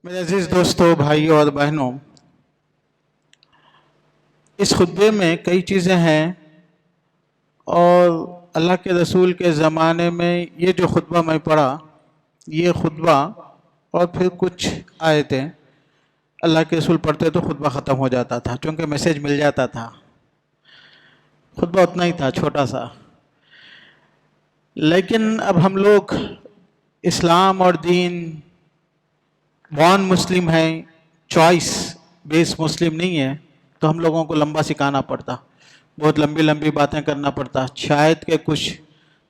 میرے عزیز دوستوں، بھائیوں اور بہنوں، اس خطبے میں کئی چیزیں ہیں اور اللہ کے رسول کے زمانے میں یہ جو خطبہ میں پڑھا، یہ خطبہ اور پھر کچھ آیتیں اللہ کے رسول پڑھتے تو خطبہ ختم ہو جاتا تھا، چونکہ میسیج مل جاتا تھا۔ خطبہ اتنا ہی تھا، چھوٹا سا۔ لیکن اب ہم لوگ اسلام اور دین بورن مسلم ہیں، چوائس بیس مسلم نہیں ہے، تو ہم لوگوں کو لمبا سکھانا پڑتا، بہت لمبی لمبی باتیں کرنا پڑتا، شاید کہ کچھ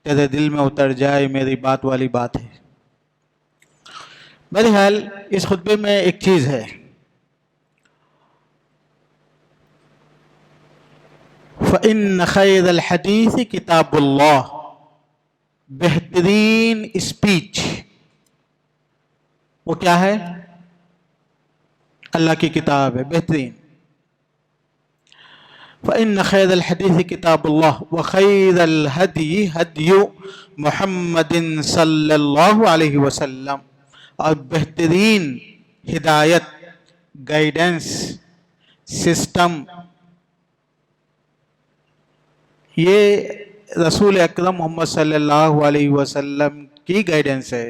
تیرے دل میں اتر جائے، میری بات والی بات ہے۔ بہرحال اس خطبے میں ایک چیز ہے، فَإِنَّ خَيْرَ الْحَدِيثِ کتاب اللہ، بہترین اسپیچ وہ کیا ہے؟ اللہ کی کتاب ہے، بہترین۔ فَإِنَّ خَيْرَ الْحَدِيثِ كِتَابُ اللَّهِ وَخَيْرَ الْهَدْيِ هَدْيُ مُحَمَّدٍ صلی اللہ علیہ وسلم، اور بہترین ہدایت، گائیڈنس، سسٹم، یہ رسول اکرم محمد صلی اللہ علیہ وسلم کی گائیڈنس ہے۔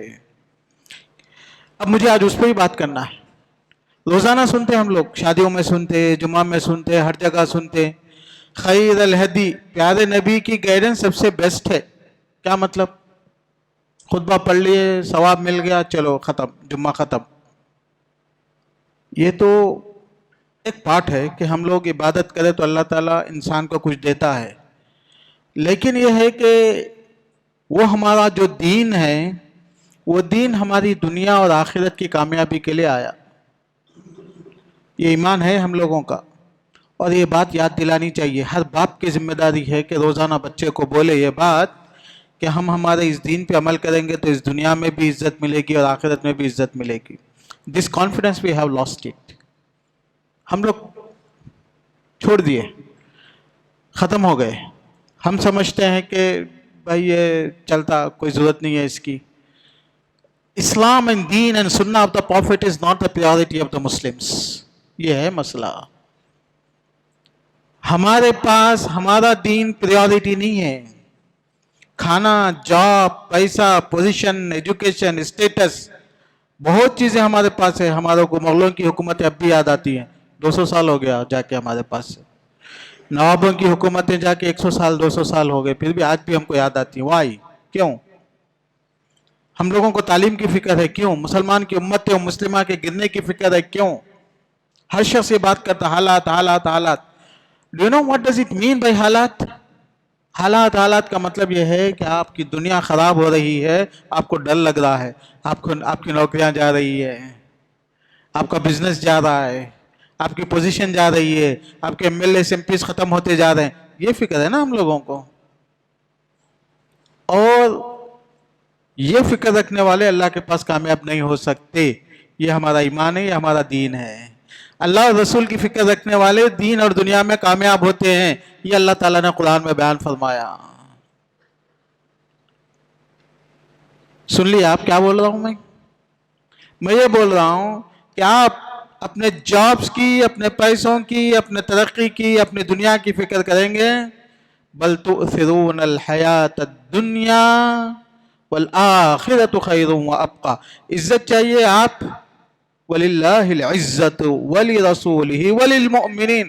اب مجھے آج اس پہ ہی بات کرنا ہے۔ روزانہ سنتے ہم لوگ، شادیوں میں سنتے، جمعہ میں سنتے، ہر جگہ سنتے، خیر الہدی، پیارے نبی کی گائیڈنس سب سے بیسٹ ہے۔ کیا مطلب؟ خطبہ پڑھ لیے، ثواب مل گیا، چلو ختم، جمعہ ختم۔ یہ تو ایک پارٹ ہے کہ ہم لوگ عبادت کریں تو اللہ تعالیٰ انسان کو کچھ دیتا ہے، لیکن یہ ہے کہ وہ ہمارا جو دین ہے، وہ دین ہماری دنیا اور آخرت کی کامیابی کے لیے آیا۔ یہ ایمان ہے ہم لوگوں کا، اور یہ بات یاد دلانی چاہیے۔ ہر باپ کی ذمہ داری ہے کہ روزانہ بچے کو بولے یہ بات کہ ہم ہمارے اس دین پہ عمل کریں گے تو اس دنیا میں بھی عزت ملے گی اور آخرت میں بھی عزت ملے گی۔ This confidence we have lost it. ہم لوگ چھوڑ دیے، ختم ہو گئے۔ ہم سمجھتے ہیں کہ بھائی یہ چلتا، کوئی ضرورت نہیں ہے اس کی۔ Islam and deen and sunnah of the prophet is not the property of the Muslims. یہ ہے مسئلہ۔ ہمارے پاس ہمارا دین پریورٹی نہیں ہے۔ کھانا، جاب، پیسہ، پوزیشن، ایجوکیشن، اسٹیٹس، بہت چیزیں ہمارے پاس ہے۔ ہمارے کو مغلوں کی حکومتیں اب بھی یاد آتی ہیں، 200 سال ہو گیا جا کے ہمارے پاس سے۔ نوابوں کی حکومتیں جا کے 100 سال 200 سال ہو گئے، پھر بھی آج بھی ہم کو یاد آتی ہیں۔ وائی؟ کیوں؟ ہم لوگوں کو تعلیم کی فکر ہے، کیوں؟ مسلمان کی امت و مسلمہ کے گرنے کی فکر ہے، کیوں؟ ہر شخص یہ بات کرتا، حالات حالات حالات۔ Do you know what does it mean by حالات؟ حالات کا مطلب یہ ہے کہ آپ کی دنیا خراب ہو رہی ہے، آپ کو ڈر لگ رہا ہے، آپ کی نوکریاں جا رہی ہے، آپ کا بزنس جا رہا ہے، آپ کی پوزیشن جا رہی ہے، آپ کے M L As M Ps ختم ہوتے جا رہے ہیں۔ یہ فکر ہے نا ہم لوگوں کو، اور یہ فکر رکھنے والے اللہ کے پاس کامیاب نہیں ہو سکتے۔ یہ ہمارا ایمان ہے، یہ ہمارا دین ہے۔ اللہ اور رسول کی فکر رکھنے والے دین اور دنیا میں کامیاب ہوتے ہیں، یہ اللہ تعالیٰ نے قرآن میں بیان فرمایا۔ سن لیا آپ کیا بول رہا ہوں میں یہ بول رہا ہوں کہ آپ اپنے جابز کی، اپنے پیسوں کی، اپنے ترقی کی، اپنی دنیا کی فکر کریں گے، بل تؤثرون الحیات الدنیا والآخرۃ خیر وابقیٰ۔ عزت چاہیے آپ، وَلِلَّهِ الْعِزَّةُ وَلِرَسُولِهِ وَلِلْمُؤْمِنِينَ،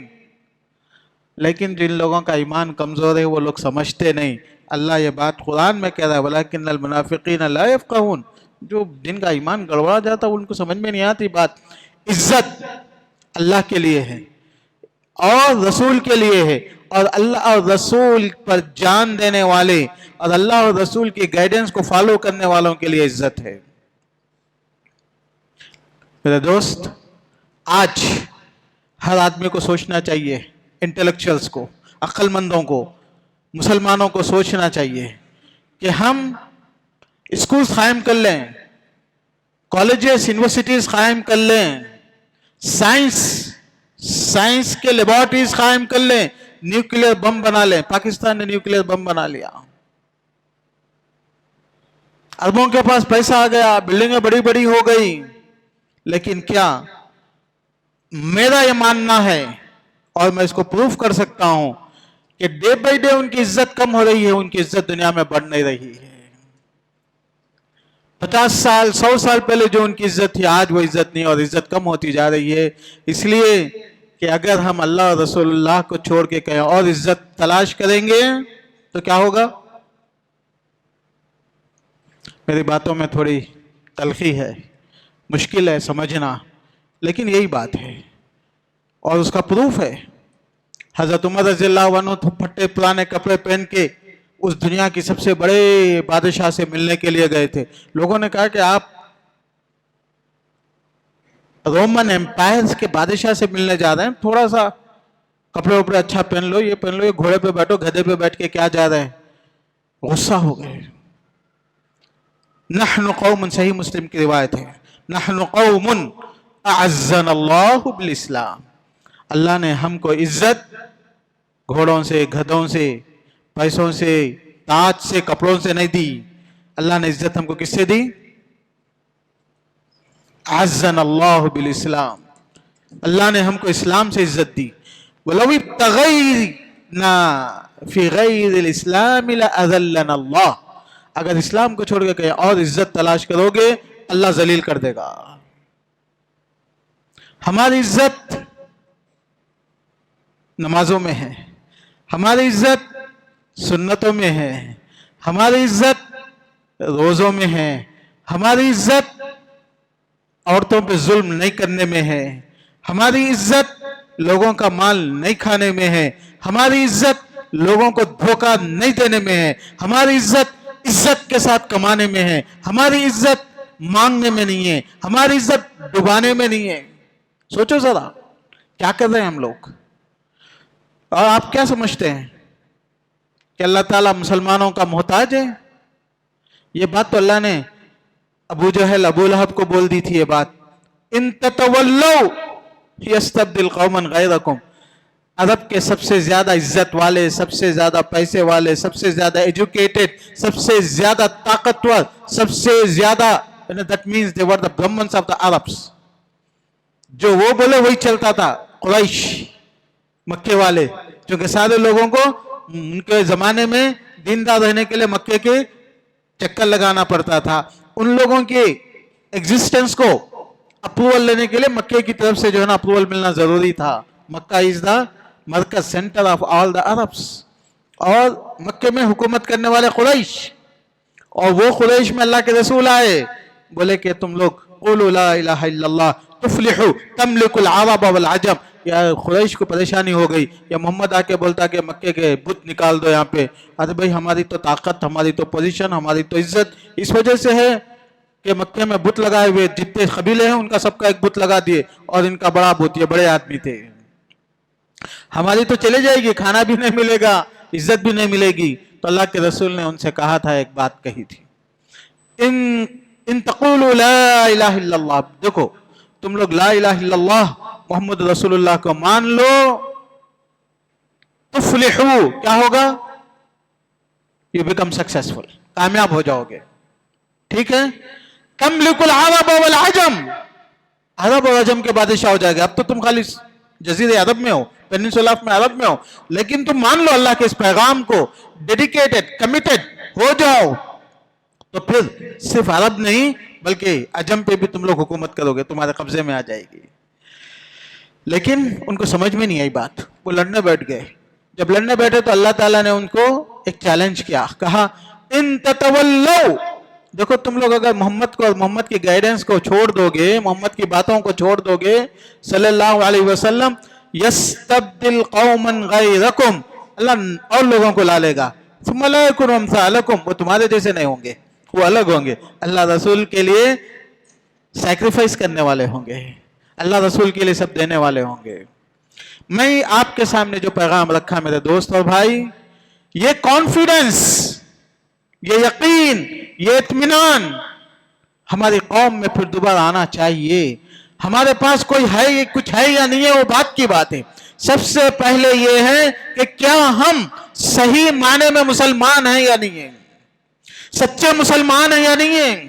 لیکن جن لوگوں کا ایمان کمزور ہے وہ لوگ سمجھتے نہیں۔ اللہ یہ بات قرآن میں کہہ رہا ہے، وَلَكِنَّ الْمُنَافِقِينَ لَا يَفْقَهُونَ، جو جن کا ایمان گڑبڑا جاتا ان کو سمجھ میں نہیں آتی بات۔ عزت اللہ کے لیے ہے اور رسول کے لیے ہے، اور اللہ اور رسول پر جان دینے والے اور اللہ اور رسول کی گائیڈنس کو فالو کرنے والوں کے لیے عزت ہے۔ میرے دوست، آج ہر آدمی کو سوچنا چاہیے، انٹلیکچوئلز کو، عقل مندوں کو، مسلمانوں کو سوچنا چاہیے کہ ہم اسکولز قائم کر لیں، کالجز، یونیورسٹیز قائم کر لیں، سائنس کے لیبارٹریز قائم کر لیں، نیوکلیر بم بنا لیں۔ پاکستان نے نیوکلیر بم بنا لیا، اربوں کے پاس پیسہ آ گیا، بلڈنگیں بڑی بڑی ہو گئی، لیکن کیا میرا یہ ماننا ہے اور میں اس کو پروف کر سکتا ہوں کہ ڈے بائی ڈے ان کی عزت کم ہو رہی ہے, ان کی عزت دنیا میں بڑھ نہیں رہی ہے. 50 سال 100 سال پہلے جو ان کی عزت تھی آج وہ عزت نہیں, اور عزت کم ہوتی جا رہی ہے. اس لیے کہ اگر ہم اللہ اور رسول اللہ کو چھوڑ کے کہیں اور عزت تلاش کریں گے تو کیا ہوگا؟ میری باتوں میں تھوڑی تلخی ہے, مشکل ہے سمجھنا, لیکن یہی بات ہے اور اس کا پروف ہے. حضرت عمر رضی اللہ عنہ پھٹے پرانے کپڑے پہن کے اس دنیا کی سب سے بڑے بادشاہ سے ملنے کے لیے گئے تھے. لوگوں نے کہا کہ آپ رومن امپائر کے بادشاہ سے ملنے جا رہے ہیں, تھوڑا سا کپڑے وپڑے اچھا پہن لو, یہ پہن لو, یہ گھوڑے پہ بیٹھو, گدھے پہ بیٹھ کے کیا جا رہے ہیں؟ غصہ ہو گئے. نحن قوم, صحیح مسلم کی روایت ہے, نحن قوم اعزنا اللہ بالاسلام, اللہ نے ہم کو عزت گھوڑوں سے, گدھوں سے, پیسوں سے, تاج سے, کپڑوں سے نہیں دی. اللہ نے عزت ہم کو کس سے دی؟ اعزنا اللہ بالاسلام, اللہ نے ہم کو اسلام سے عزت دی. وَلَوِ ابْتَغَيْنَا فِي غَيْرِ الْإِسْلَامِ لَأَذَلَّنَا اللَّهُ, اگر اسلام کو چھوڑ کے کہیں اور عزت تلاش کرو گے اللہ ذلیل کر دے گا. ہماری عزت نمازوں میں ہے, ہماری عزت سنتوں میں ہے, ہماری عزت روزوں میں ہے, ہماری عزت عورتوں پہ ظلم نہیں کرنے میں ہے, ہماری عزت لوگوں کا مال نہیں کھانے میں ہے, ہماری عزت لوگوں کو دھوکہ نہیں دینے میں ہے, ہماری عزت عزت کے ساتھ کمانے میں ہے, ہماری عزت مانگنے میں نہیں ہے, ہماری عزت ڈبانے میں نہیں ہے. سوچو ذرا کیا کر رہے ہیں ہم لوگ. اور آپ کیا سمجھتے ہیں کہ اللہ تعالیٰ مسلمانوں کا محتاج ہے؟ یہ بات تو اللہ نے ابو جہل ابو لہب کو بول دی تھی. یہ بات ان تتولوا یستبدل قوما غیرکم, عرب کے سب سے زیادہ عزت والے, سب سے زیادہ پیسے والے, سب سے زیادہ ایجوکیٹڈ, سب سے زیادہ طاقتور, سب سے زیادہ that means they were the Brahmins of the Arabs, جو وہ بولے وہی چلتا تھا. قریش مکے والے, کیونکہ سارے لوگوں کو ان کے زمانے میں دیندار رہنے کے لیے مکے کے چکر لگانا پڑتا تھا. ان لوگوں کے ایگزسٹنس کو اپروول لینے کے لیے مکے کی طرف سے جو ہے نا اپروول ملنا ضروری تھا. مکہ از دا مرکز, centre of all the Arabs, اور مکے میں حکومت کرنے والے قریش, اور وہ قریش میں اللہ کے رسول آئے, بولے کہ تم لوگ قولوا لا الہ الا اللہ تفلحوا تملک العرب والعجم. یا قریش کو پریشانی ہو گئی, یا محمد آ کے بولتا کہ مکے کے بت نکال دو یہاں پہ. ارے بھائی ہماری تو طاقت, ہماری تو پوزیشن, ہماری تو عزت اس وجہ سے ہے کہ مکے میں بت لگائے ہوئے جتنے قبیلے ہیں ان کا سب کا ایک بت لگا دیے, اور ان کا بڑا بت, یہ بڑے آدمی تھے. ہماری تو چلے جائے گی, کھانا بھی نہیں ملے گا, عزت بھی نہیں ملے گی. تو اللہ کے رسول نے ان سے کہا تھا, ایک بات کہی تھی, ان تقولوا لا الہ الا اللہ, دیکھو تم لوگ لا الہ الا اللہ محمد رسول اللہ کو مان لو, تفلحو, کیا ہوگا؟ یو بیکم سکسیسفل, کامیاب ہو جاؤ گے. ٹھیک ہے, تملک العرب والعجم, عرب اور عجم کے بادشاہ ہو جائے گا. اب تو تم خالی جزیرے عرب میں ہو, پیننسولا میں عرب میں ہو, لیکن تم مان لو اللہ کے اس پیغام کو, ڈیڈیکیٹڈ, کمیٹڈ ہو جاؤ, تو پھر صرف عرب نہیں بلکہ عجم پہ بھی تم لوگ حکومت کرو گے, تمہارے قبضے میں آ جائے گی. لیکن ان کو سمجھ میں نہیں آئی بات, وہ لڑنے بیٹھ گئے. جب لڑنے بیٹھے تو اللہ تعالیٰ نے ان کو ایک چیلنج کیا, کہا ان تتولوا, دیکھو تم لوگ اگر محمد کو اور محمد کی گائیڈنس کو چھوڑ دو گے, محمد کی باتوں کو چھوڑ دو گے صلی اللہ علیہ وسلم, یستبدل قوما غیرکم, اللہ اور لوگوں کو لا لے گا. ثم لا یکونوا امثالکم, وہ تمہارے جیسے نہیں ہوں گے, وہ الگ ہوں گے. اللہ رسول کے لیے سیکریفائس کرنے والے ہوں گے, اللہ رسول کے لیے سب دینے والے ہوں گے. میں آپ کے سامنے جو پیغام رکھا میرے دوست اور بھائی, یہ کانفیڈنس, یہ یقین, یہ اطمینان ہماری قوم میں پھر دوبارہ آنا چاہیے. ہمارے پاس کوئی ہے, کچھ ہے یا نہیں ہے وہ بات کی بات ہے. سب سے پہلے یہ ہے کہ کیا ہم صحیح معنی میں مسلمان ہیں یا نہیں ہیں, سچے مسلمان ہیں یا نہیں ہیں.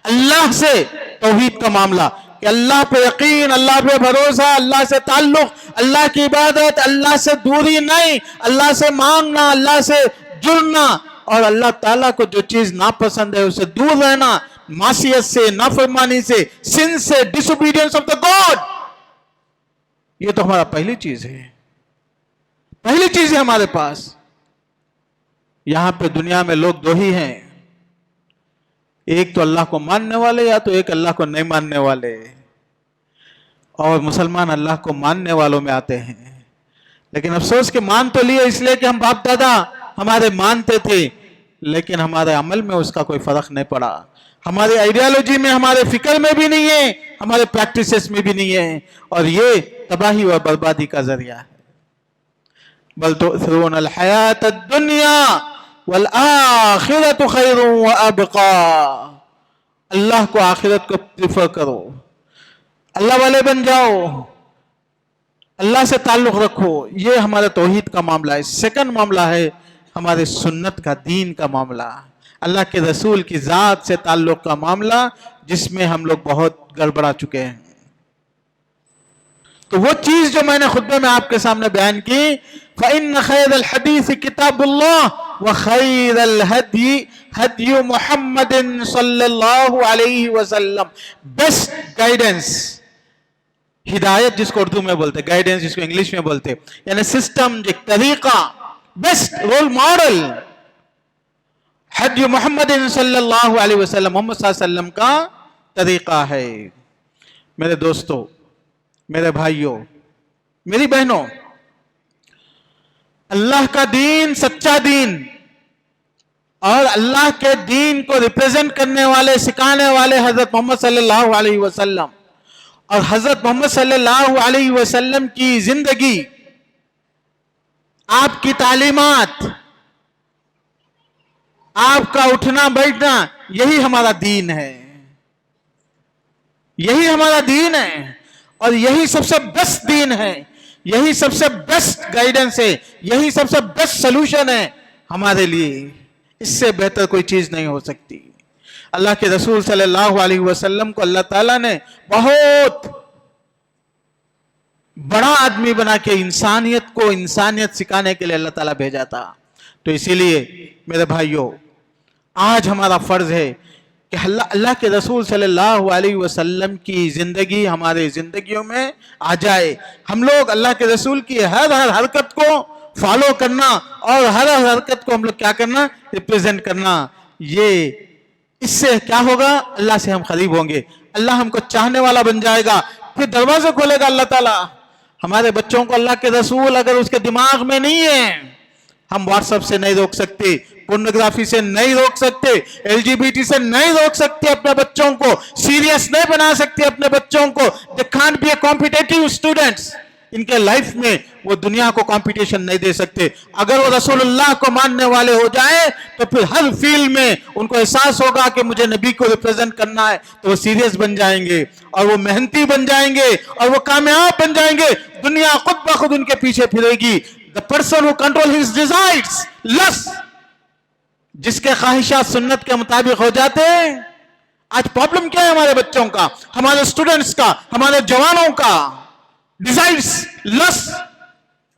اللہ سے توحید کا معاملہ کہ اللہ پہ یقین, اللہ پہ بھروسہ, اللہ سے تعلق, اللہ کی عبادت, اللہ سے دوری نہیں, اللہ سے مانگنا, اللہ سے جڑنا, اور اللہ تعالیٰ کو جو چیز ناپسند ہے اسے دور رہنا, معصیت سے, نافرمانی سے, سن سے, ڈس اوبیڈینس آف دا گاڈ. یہ تو ہمارا پہلی چیز ہے, پہلی چیز ہے ہمارے پاس. یہاں پہ دنیا میں لوگ دو ہی ہیں, ایک تو اللہ کو ماننے والے یا تو ایک اللہ کو نہیں ماننے والے. اور مسلمان اللہ کو ماننے والوں میں آتے ہیں, لیکن افسوس کہ مان تو لیے اس لیے کہ ہم باپ دادا ہمارے مانتے تھے, لیکن ہمارے عمل میں اس کا کوئی فرق نہیں پڑا, ہماری آئیڈیالوجی میں, ہمارے فکر میں بھی نہیں ہے, ہمارے پریکٹسز میں بھی نہیں ہے, اور یہ تباہی و بربادی کا ذریعہ ہے. بل تؤثرون الحیات الدنیا والآخرت خیر وابقا. اللہ کو, آخرت کو پریفر کرو, اللہ والے بن جاؤ, اللہ سے تعلق رکھو. یہ ہمارا توحید کا معاملہ ہے. سیکنڈ معاملہ ہے ہمارے سنت کا, دین کا معاملہ, اللہ کے رسول کی ذات سے تعلق کا معاملہ, جس میں ہم لوگ بہت گڑبڑا چکے ہیں. تو وہ چیز جو میں نے خطبے میں آپ کے سامنے بیان کی, فَإِنَّ خَيْرَ الْحَدِيثِ كِتَابُ اللَّهِ وَخَيْرَ الْهَدْيِ هَدْيُ مُحَمَّدٍ صلی اللہ علیہ وسلم. بیسٹ گائیڈنس, ہدایت جس کو اردو میں بولتے, گائیڈنس جس کو انگلش میں بولتے, یعنی سسٹم, ایک طریقہ, بیسٹ رول ماڈل ہدی محمد صلی اللہ علیہ وسلم, محمد صلی اللہ علیہ وسلم کا طریقہ ہے. میرے دوستو, میرے بھائیوں, میری بہنوں, اللہ کا دین سچا دین, اور اللہ کے دین کو ریپریزنٹ کرنے والے, سکھانے والے حضرت محمد صلی اللہ علیہ وسلم, اور حضرت محمد صلی اللہ علیہ وسلم کی زندگی, آپ کی تعلیمات, آپ کا اٹھنا بیٹھنا, یہی ہمارا دین ہے, یہی ہمارا دین ہے, اور یہی سب سے بیسٹ دین ہے, یہی سب سے بیسٹ گائیڈنس ہے, یہی سب سے بیسٹ سلوشن ہے ہمارے لیے. اس سے بہتر کوئی چیز نہیں ہو سکتی. اللہ کے رسول صلی اللہ علیہ وسلم کو اللہ تعالیٰ نے بہت بڑا آدمی بنا کے انسانیت سکھانے کے لیے اللہ تعالیٰ بھیجا تھا. تو اسی لیے میرے بھائیوں, آج ہمارا فرض ہے کہ اللہ کے رسول صلی اللہ علیہ وسلم کی زندگی ہمارے زندگیوں میں آ جائے. ہم لوگ اللہ کے رسول کی ہر حرکت کو فالو کرنا, اور ہر حرکت کو ہم لوگ کیا کرنا, ریپریزنٹ کرنا. یہ اس سے کیا ہوگا, اللہ سے ہم قریب ہوں گے, اللہ ہم کو چاہنے والا بن جائے گا, پھر دروازے کھولے گا اللہ تعالیٰ. ہمارے بچوں کو اللہ کے رسول اگر اس کے دماغ میں نہیں ہے, ہم واٹس ایپ سے نہیں روک سکتے, پورنوگرافی سے نہیں روک سکتے, LGBT سے نہیں روک سکتے, اپنے بچوں کو سیریس نہیں بنا سکتے, اپنے بچوں کو. they can't be a competitive students. ان کے لائف میں وہ دنیا کو کمپٹیشن نہیں دے سکتے. اگر وہ رسول اللہ کو ماننے والے ہو جائیں تو پھر ہر فیلڈ میں ان کو احساس ہوگا کہ مجھے نبی کو ریپریزنٹ کرنا ہے, تو وہ سیریس بن جائیں گے, اور وہ محنتی بن جائیں گے, اور وہ کامیاب بن جائیں گے. دنیا خود بخود ان کے پیچھے پھرے گی. The person who controls his desires, lust, جس کے خواہشات سنت کے مطابق ہو جاتے ہیں. آج پرابلم کیا ہے ہمارے بچوں کا, ہمارے اسٹوڈنٹس کا, ہمارے جوانوں کا؟ Desires, list.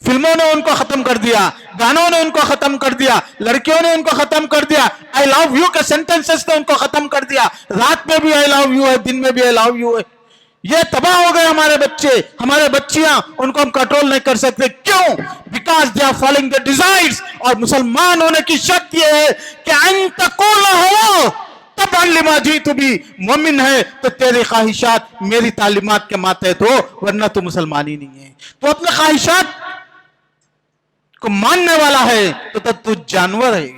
فلموں نے ان کو ختم کر دیا, گانوں نے ان کو ختم کر دیا, لڑکیوں نے ان کو ختم کر دیا, آئی لو یو کے سینٹنسز نے ان کو ختم کر دیا. رات میں بھی آئی لو یو ہے, دن میں بھی آئی لو یو ہے. یہ تباہ ہو گئے ہمارے بچے, ہمارے بچیاں, ان کو ہم کنٹرول نہیں کر سکتے. کیوں؟ Because they are following the desires. اور مسلمان ہونے کی شرط یہ ہے کہ ان تقول ہو تب لما جیت بھی, مومن ہے تو تیری خواہشات میری تعلیمات کے ماتحت ہو, ورنہ تو مسلمان ہی نہیں ہے. تو اپنے خواہشات کو ماننے والا ہے تو جانور ہے.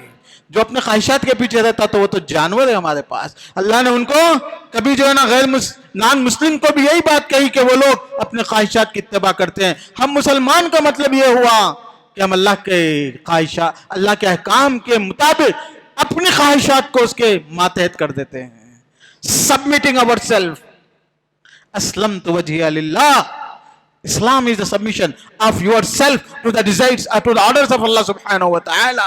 جو اپنے خواہشات کے پیچھے رہتا تو وہ تو جانور ہے ہمارے پاس. اللہ نے ان کو کبھی جو ہے نا نان مسلم کو بھی یہی بات کہی کہ وہ لوگ اپنے خواہشات کی اتباع کرتے ہیں. ہم مسلمان کا مطلب یہ ہوا کہ ہم اللہ کے خواہشات, اللہ کے احکام کے مطابق اپنی خواہشات کو اس کے ماتحت کر دیتے ہیں. سبمیٹنگ اوور سیلف. اسلمت وجہی للہ. Islam is the submission of yourself to the desires, to the orders of Allah subhanahu wa ta'ala.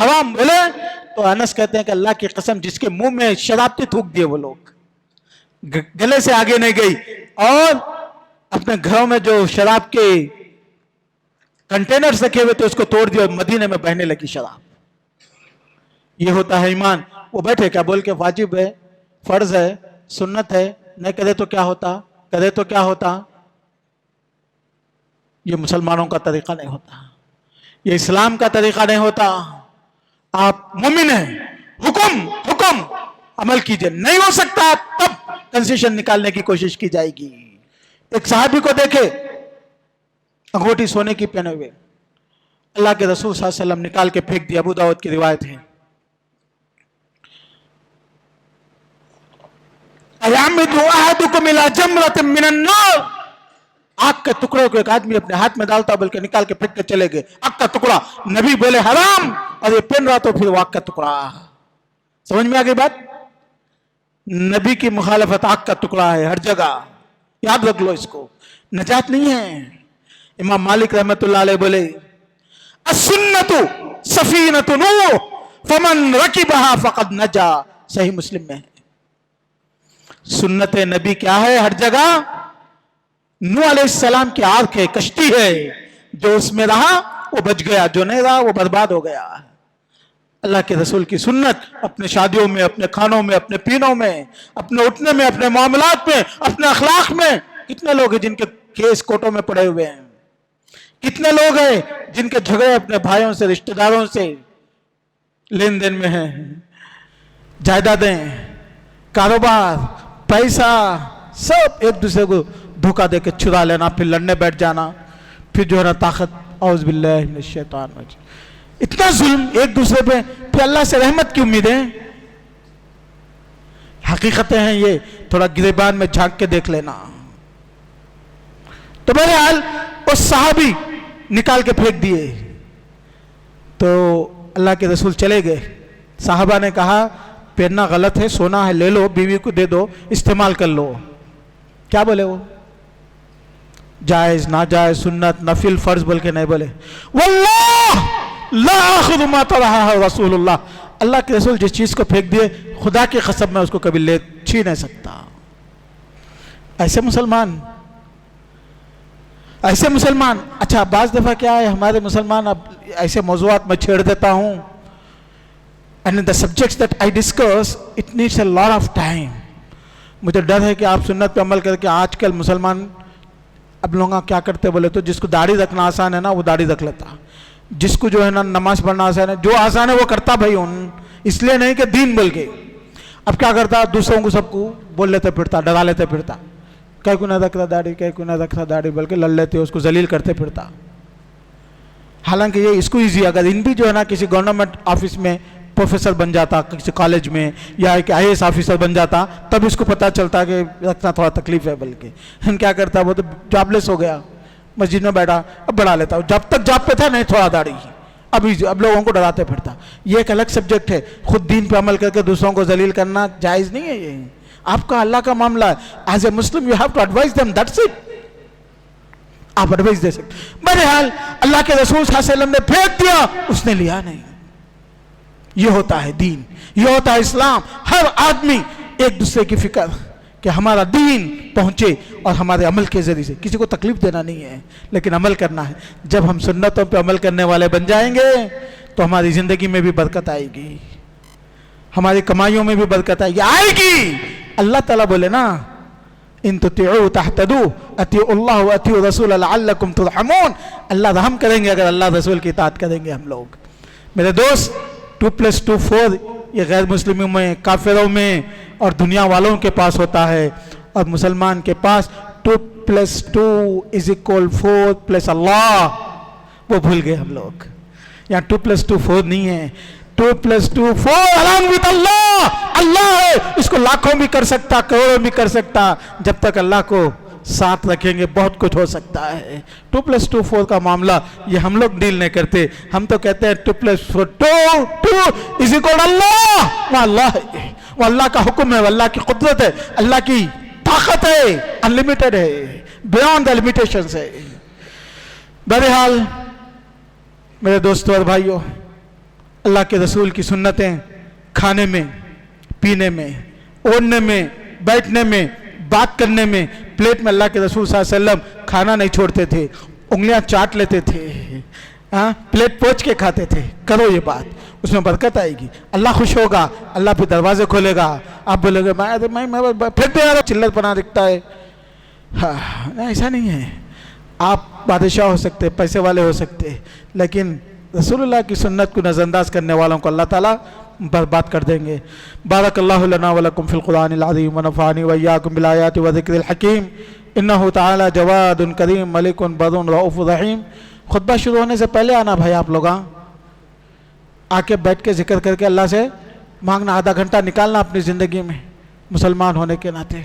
حرام بولے تو انس کہتے ہیں کہ اللہ کی قسم جس کے منہ میں شراب تھی تھوک دیے وہ لوگ، گلے سے آگے نہیں گئی، اور اپنے گھروں میں جو شراب کے کنٹینرز رکھے ہوئے تھے اس کو توڑ دیا اور مدینے میں بہنے لگی شراب۔ یہ ہوتا ہے ایمان۔ وہ بیٹھے کیا بول کے واجب ہے، فرض ہے، سنت ہے، نہیں کرے تو کیا ہوتا، کرے تو کیا ہوتا۔ یہ مسلمانوں کا طریقہ نہیں ہوتا، یہ اسلام کا طریقہ نہیں ہوتا۔ آپ مومن ہیں، حکم عمل کیجئے، نہیں ہو سکتا تب کنسیشن نکالنے کی کوشش کی جائے گی۔ ایک صحابی کو دیکھے انگوٹھی سونے کی پہنے ہوئے، اللہ کے رسول صلی اللہ علیہ وسلم نکال کے پھینک دیا، ابو داؤد کی روایت ہے۔ اَيَعْمِدُ أَحَدُكُمْ إِلَى جَمْرَةٍ مِّنَ النَّارِ، آگ کے ٹکڑوں کو ایک آدمی اپنے ہاتھ میں ڈالتا بلکہ نکال کے پھینک کے چلے گئے، آگ کا ٹکڑا، نبی بولے حرام، اور یہ پہن رہا تو پھر وہ آگ کا ٹکڑا۔ سمجھ میں آ گئی بات؟ نبی کی مخالفت آگ کا ٹکڑا ہے ہر جگہ، یاد رکھ لو اس کو، نجات نہیں ہے۔ امام مالک رحمت اللہ علیہ بولے السنت سفینۃ نوح فمن رکبها فقد نجا، صحیح مسلم میں ہے۔ سنت نبی کیا ہے؟ ہر جگہ نوح علیہ السلام کی آرک ہے، کشتی ہے، جو اس میں رہا وہ بچ گیا، جو نہیں رہا وہ برباد ہو گیا۔ اللہ کے رسول کی سنت اپنے شادیوں میں، اپنے کھانوں میں، اپنے پینوں میں، اپنے اٹھنے میں، اپنے معاملات میں، اپنے اخلاق میں۔ کتنے لوگ ہیں جن کے کیس کورٹوں میں پڑے ہوئے ہیں، کتنے لوگ ہیں جن کے جھگڑے اپنے بھائیوں سے، رشتہ داروں سے لین دین میں ہیں، جائیدادیں، کاروبار، پیسہ، سب ایک دوسرے کو دھوکہ دے کے چرا لینا، پھر لڑنے بیٹھ جانا، پھر جو ہے نا طاقت، اعوذ باللہ من الشیطان الرجیم، اتنا ظلم ایک دوسرے پہ، پھر اللہ سے رحمت کی امیدیں۔ حقیقتیں ہیں یہ، تھوڑا گریبان میں جھانک کے دیکھ لینا۔ تو بہرحال اس صحابی نکال کے پھینک دیے تو اللہ کے رسول چلے گئے۔ صحابہ نے کہا پہننا غلط ہے، سونا ہے، لے لو، بیوی کو دے دو، استعمال کر لو۔ کیا بولے وہ؟ جائز، ناجائز، سنت، نفل، فرض بول کے نہیں بولے۔ واللہ لا آخذ ما طرحہ رسول اللہ، اللہ کے رسول جس چیز کو پھینک دیے خدا کی قسم میں اس کو کبھی چھین نہیں سکتا۔ ایسے مسلمان اچھا بعض دفعہ کیا ہے ہمارے مسلمان، اب ایسے موضوعات میں چھیڑ دیتا ہوں، and the subjects that I discuss it needs a lot of time۔ مجھے ڈر ہے کہ آپ سنت پہ عمل کر کے، آج کل مسلمان اب لوگ کیا کرتے بولے تو جس کو داڑھی رکھنا آسان ہے نا وہ داڑھی رکھ لیتا، جس کو جو ہے نا نماز پڑھنا آسان ہے، جو آسان ہے وہ کرتا بھائی، اس لیے نہیں کہ دین بول کے۔ اب کیا کرتا، دوسروں کو سب کو بول لیتے پھرتا، ڈرا لیتے پھرتا، کہیں کو نہ رکھ رہا داڑھی، کہیں کو نہ رکھ رہا داڑھی، بلکہ لڑ لیتے، اس کو ذلیل کرتے پھرتا۔ حالانکہ یہ اس کو ایزی، اگر ان بھی جو ہے نا کسی گورنمنٹ آفس میں پروفیسر بن جاتا، کسی کالج میں، یا ایک IAS آفیسر بن جاتا، تب اس کو پتہ چلتا کہ رکھنا تھوڑا تکلیف ہے، بلکہ ہم کیا کرتا، وہ تو جاب لیس ہو گیا، مسجد میں بیٹھا، اب بڑھا لیتا، جب تک جاب پہ تھا نہیں تھوڑا داڑھی، اب لوگوں کو ڈراتے پھرتا۔ یہ ایک الگ سبجیکٹ ہے، خود دین پہ عمل کر کے دوسروں کو ذلیل کرنا جائز نہیں ہے۔ یہ آپ کا اللہ کا معاملہ ہے، as a Muslim you have to advise them, that's it, آپ ایڈوائز دے سکتے۔ بہرحال اللہ کے رسول صلی اللہ علیہ وسلم نے پھینک دیا، اس نے لیا نہیں۔ یہ ہوتا ہے دین، یہ ہوتا ہے اسلام۔ ہر آدمی ایک دوسرے کی فکر کہ ہمارا دین پہنچے، اور ہمارے عمل کے ذریعے سے کسی کو تکلیف دینا نہیں ہے، لیکن عمل کرنا ہے۔ جب ہم سنتوں پہ عمل کرنے والے بن جائیں گے تو ہماری زندگی میں بھی برکت آئے گی، ہماری کمائیوں میں بھی برکت آئے گی۔ اللہ تعالیٰ بولے نا ان تطیعوا تہتدوا، اطیعوا اللہ واطیعوا الرسول لعلکم ترحمون، اللہ رحم کریں گے اگر اللہ رسول کی اطاعت کریں گے ہم لوگ۔ میرے دوست 2+2 4 یہ غیر مسلموں میں، کافروں میں اور دنیا والوں کے پاس ہوتا ہے، اور مسلمان کے پاس 2+2 = 4 + اللہ، وہ بھول گئے ہم لوگ۔ یہاں 2+2 4 نہیں ہے، 2+2 4 along with اللہ، اللہ ہے، اس کو لاکھوں بھی کر سکتا، کروڑوں بھی کر سکتا، جب تک اللہ کو ساتھ رکھیں گے بہت کچھ ہو سکتا ہے۔ 2+2 4 کا معاملہ یہ ہم لوگ ڈیل نہیں کرتے، ہم تو کہتے ہیں 2+4 2 = اللہ، وہ اللہ ہے، وہ اللہ کا حکم ہے، وہ اللہ کی قدرت ہے، اللہ کی طاقت ہے، انلیمیٹڈ ہے، بیانڈ دا لمیٹیشنز ہے۔ بہرحال میرے دوستوں اور بھائیوں، اللہ کے رسول کی سنتیں کھانے میں، پینے میں، اوڑھنے میں، بیٹھنے میں، بات کرنے میں، پلیٹ میں اللہ کے رسول صلی اللہ علیہ وسلم کھانا نہیں چھوڑتے تھے، انگلیاں چاٹ لیتے تھے، پلیٹ پوچھ کے کھاتے تھے. کرو یہ بات، اس میں برکت آئے گی، اللہ خوش ہوگا، اللہ پہ دروازے کھولے گا. آپ بولے گے میں پھر بھی یار چلت پنا دکھتا ہے. ہاں ایسا نہیں ہے. آپ بادشاہ ہو سکتے، پیسے والے ہو سکتے، لیکن رسول اللہ کی سنت کو نظر انداز کرنے والوں کو اللہ تعالیٰ برباد کر دیں گے. بارک اللہ لنا ولکم فی القرآن العظیم ونفعنی وإیاکم بالآیات وذکر الحکیم انہ تعالی جواد کریم ملک بر رؤوف رحیم. خطبہ شروع ہونے سے پہلے آنا بھائی آپ لوگ، آ کے بیٹھ کے ذکر کر کے اللہ سے مانگنا، آدھا گھنٹہ نکالنا اپنی زندگی میں مسلمان ہونے کے ناطے.